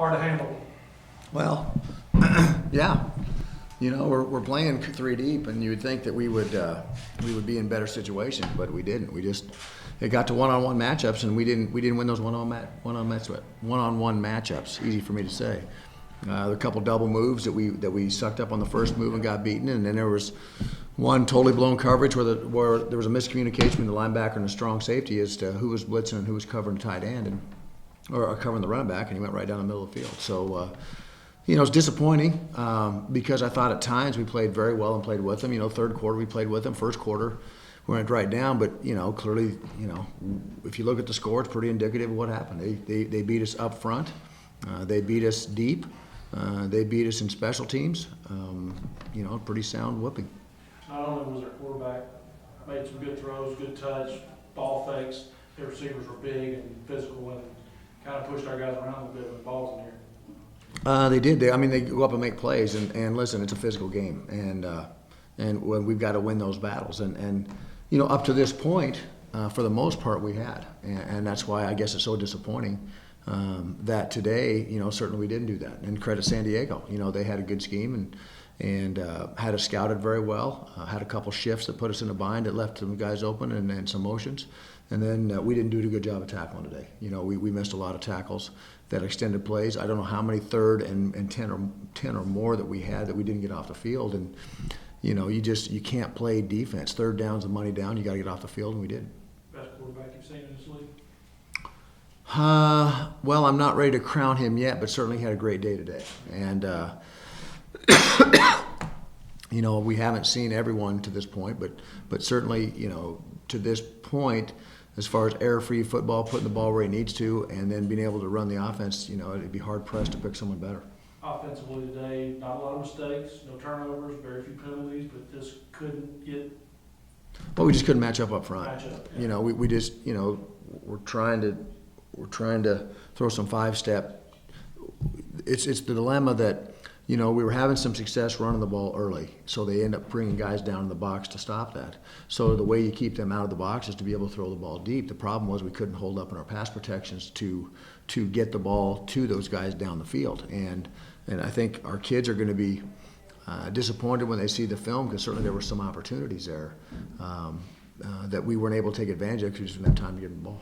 hard to handle. Well, yeah. We're playing three deep, and you would think that we would be in better situations, but we didn't. It got to one-on-one matchups, and we didn't win those one-on-one matchups. Easy for me to say. There were a couple double moves that we sucked up on the first move and got beaten, and then there was one totally blown coverage where there was a miscommunication between the linebacker and the strong safety as to who was blitzing and who was covering the tight end or covering the running back, and he went right down the middle of the field. So. It's disappointing because I thought at times we played very well and played with them. Third quarter we played with them. First quarter we went right down. But clearly, if you look at the score, it's pretty indicative of what happened. They beat us up front. They beat us deep. They beat us in special teams. Pretty sound whooping. Not only was our quarterback made some good throws, good touch, ball fakes. Their receivers were big and physical and kind of pushed our guys around a little bit with the balls in here. They did. They go up and make plays, and listen, it's a physical game, and we've got to win those battles. And up to this point, for the most part, we had, and that's why I guess it's so disappointing that today, certainly we didn't do that. And credit San Diego, they had a good scheme and had us scouted very well. Had a couple shifts that put us in a bind that left some guys open and some motions. And then we didn't do a good job of tackling today. We missed a lot of tackles that extended plays. I don't know how many third and 10 or more that we had that we didn't get off the field. And, you can't play defense. Third down's the money down. You got to get off the field, and we did. Best quarterback you've seen in this league? Well, I'm not ready to crown him yet, but certainly he had a great day today. And, we haven't seen everyone to this point, but certainly, to this point, as far as error-free football, putting the ball where he needs to, and then being able to run the offense, it'd be hard-pressed to pick someone better. Offensively today, not a lot of mistakes, no turnovers, very few penalties, but just couldn't get. Well, we just couldn't match up front. Yeah. We just, we're trying to throw some five-step. It's the dilemma that, we were having some success running the ball early, so they end up bringing guys down in the box to stop that. So the way you keep them out of the box is to be able to throw the ball deep. The problem was we couldn't hold up in our pass protections to get the ball to those guys down the field. And I think our kids are going to be disappointed when they see the film, because certainly there were some opportunities there that we weren't able to take advantage of because we just didn't have time to get them the ball.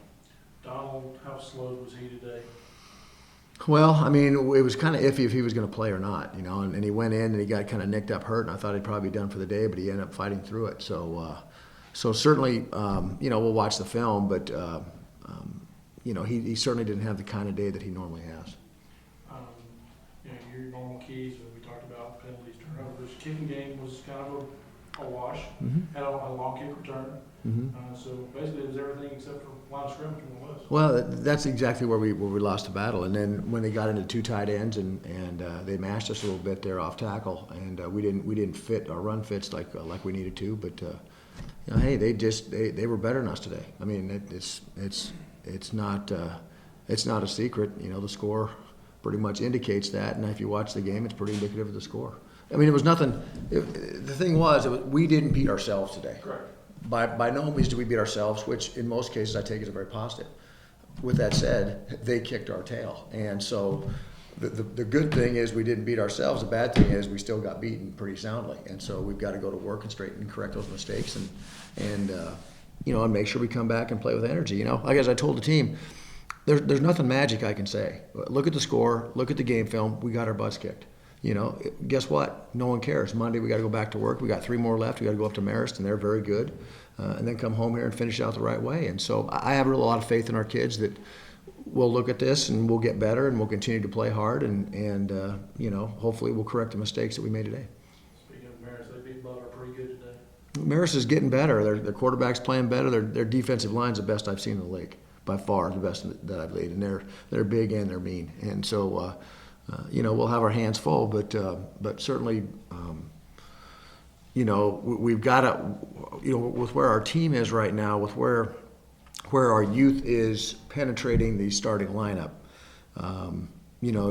Donald, how slow was he today? Well, it was kind of iffy if he was going to play or not, and he went in and he got kind of nicked up hurt, and I thought he'd probably be done for the day, but he ended up fighting through it. So certainly, we'll watch the film, but, he certainly didn't have the kind of day that he normally has. Your normal keys, we talked about penalties, turnovers. Kicking game was kind of a wash. Mm-hmm. Had a long kick return. Mm-hmm. So basically it was everything except for line of scrimmage when it was. Well, that's exactly where we lost the battle. And then when they got into two tight ends and they mashed us a little bit there off tackle, and we didn't fit our run fits like we needed to. But hey, they were better than us today. It's not a secret. The score pretty much indicates that. And if you watch the game, it's pretty indicative of the score. It was nothing. The thing was, we didn't beat ourselves today. Correct. By no means did we beat ourselves, which in most cases I take as a very positive. With that said, they kicked our tail. And so the good thing is we didn't beat ourselves. The bad thing is we still got beaten pretty soundly. And so we've got to go to work and straighten and correct those mistakes and make sure we come back and play with energy. Like as I told the team, there's nothing magic I can say. Look at the score, look at the game film, we got our butts kicked. Guess what? No one cares. Monday we got to go back to work. We got 3 more left. We got to go up to Marist, and they're very good, and then come home here and finish out the right way. And so I have a lot of faith in our kids that we'll look at this and we'll get better and we'll continue to play hard and hopefully we'll correct the mistakes that we made today. Speaking of Marist, they beat Butler pretty good today. Marist is getting better. Their quarterback's playing better. Their defensive line's the best I've seen in the league, by far the best that I've laid. And they're big and they're mean. And so. We'll have our hands full, but certainly, we've got to, with where our team is right now, with where our youth is penetrating the starting lineup,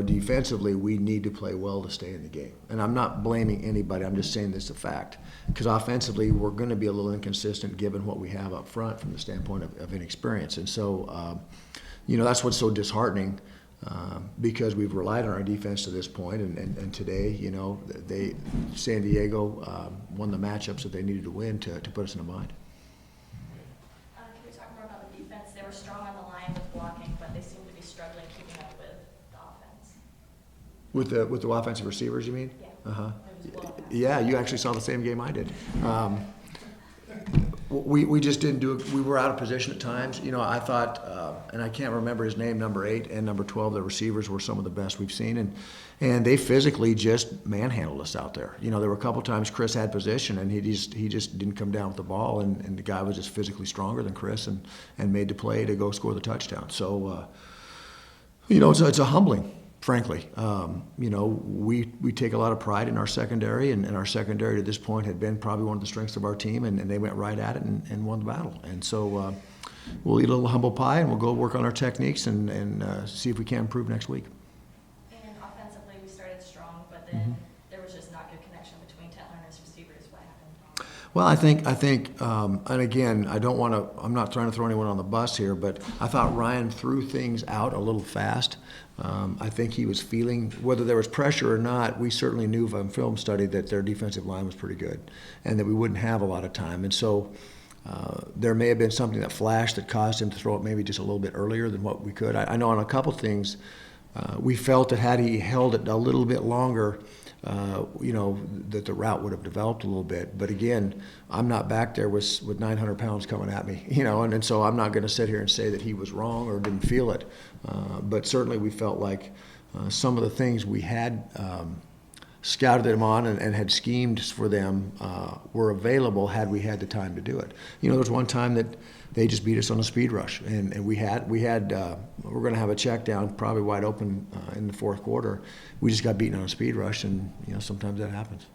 defensively, we need to play well to stay in the game. And I'm not blaming anybody. I'm just saying this is a fact. Because offensively, we're going to be a little inconsistent given what we have up front from the standpoint of inexperience. And so, that's what's so disheartening. because we've relied on our defense to this point, and today, San Diego won the matchups that they needed to win to put us in a bind. Can we talk more about the defense? They were strong on the line with blocking, but they seem to be struggling keeping up with the offense. With the offensive receivers, you mean? Yeah. Uh-huh. It was well past. Yeah, you actually saw the same game I did. We just didn't do it. We were out of position at times. I thought, and I can't remember his name, number 8 and number 12, the receivers were some of the best we've seen, and they physically just manhandled us out there. There were a couple times Chris had position, and he just didn't come down with the ball, and the guy was just physically stronger than Chris, and made the play to go score the touchdown. So, it's a humbling. Frankly, we take a lot of pride in our secondary, and our secondary to this point had been probably one of the strengths of our team, and they went right at it and won the battle. And so we'll eat a little humble pie, and we'll go work on our techniques and see if we can improve next week. And offensively, we started strong, but then there was just not good connection between Tetler and his receivers. What happened? Well, I think, and again, I'm not trying to throw anyone on the bus here, but I thought Ryan threw things out a little fast. I think he was feeling, whether there was pressure or not, we certainly knew from film study that their defensive line was pretty good and that we wouldn't have a lot of time. And so there may have been something that flashed that caused him to throw it maybe just a little bit earlier than what we could. I know on a couple things, we felt that had he held it a little bit longer, that the route would have developed a little bit. But again, I'm not back there with 900 pounds coming at me, and so I'm not going to sit here and say that he was wrong or didn't feel it. But certainly we felt like some of the things we had scouted them on and had schemed for them were available had we had the time to do it. There was one time that they just beat us on a speed rush, and we're going to have a check down probably wide open in the fourth quarter. We just got beaten on a speed rush, and sometimes that happens.